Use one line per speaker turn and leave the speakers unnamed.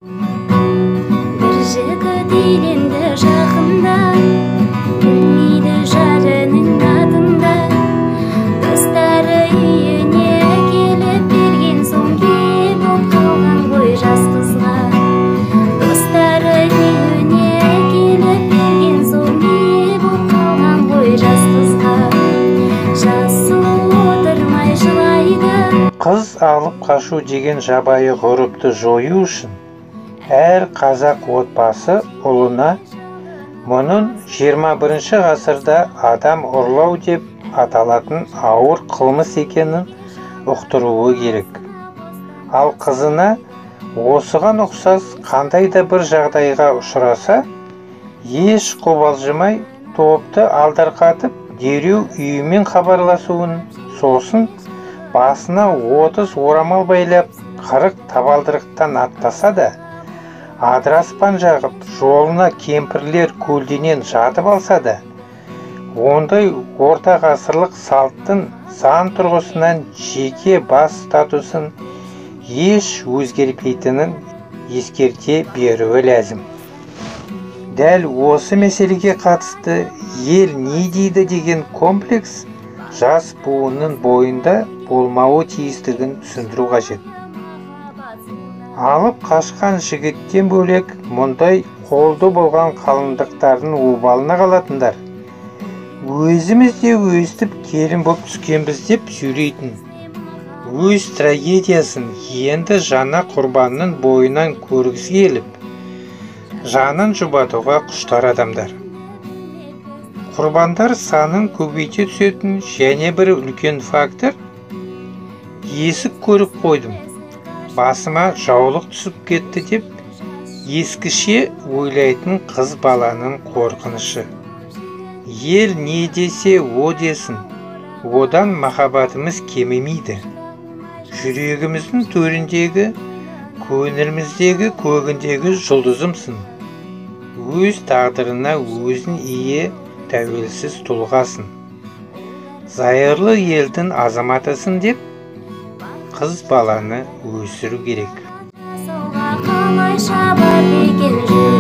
Bir jigit eylindi жақында, білмейді жарының адында. Достары үйіне келіп берген соң ие боп қалған ғой жас қызға. Достары үйіне келіп берген соң ие боп қалған ғой жас қызға. Жас сұлу отырмай жылайды.
Қыз алып қашу деген жабайы ғұрыпты жою үшін әр қазақ отбасы ұлына мұның 21 ғасырда адам ұрлау деп аталатын ауыр қылмыс екенін ұқтыруы керек. Ал қызына осыған ұқсас қандай да бір жағдайға ұшыраса, еш қобалжымай топты алдарқатып дереу үйімен хабарласуын, сосын басына 30 орамал байлап 40 табалдырықтан аттаса да, адыраспан жағып жолына кемпірлер көлденең жатып алса да, ондай орта ғасырлық салттың сан тұрғысынан жеке бас статусын еш өзгермейтінін ескерте беруі ләзім. Дәл осы мәселеге қатысты ел не дейді деген комплекс жас буынның бойында болмауы тиістігін түсіндіру қажет. Алып қашқан жігіттен бөлек мұндай қолды болған қалыңдықтардың обалына қалатындар. Өзіміз де өстіп келін боп түскенбіз деп сөйлейтін. Өз трагедиясын енді жаңа құрбанның бойынан көргісі келіп, жанын жұбатуға құштар адамдар. Құрбандар санын көбейте түсетін және бір үлкен фактор есік көріп қойдым. Басыма жаулық түсіп кетті деп ескіше ойлайтын қыз баланың қорқынышы. Ел не десе о десін, одан махаббатымыз кемемейді. Жүрегіміздің төріндегі, көңіліміздегі көгіндегі жұлдызымсың. Өз тағдырына өзін ие тәуелсіз тұлғасын. Зайырлы елдің азаматысың деп қыз баланы өсіру керек.
Қалай шабар екен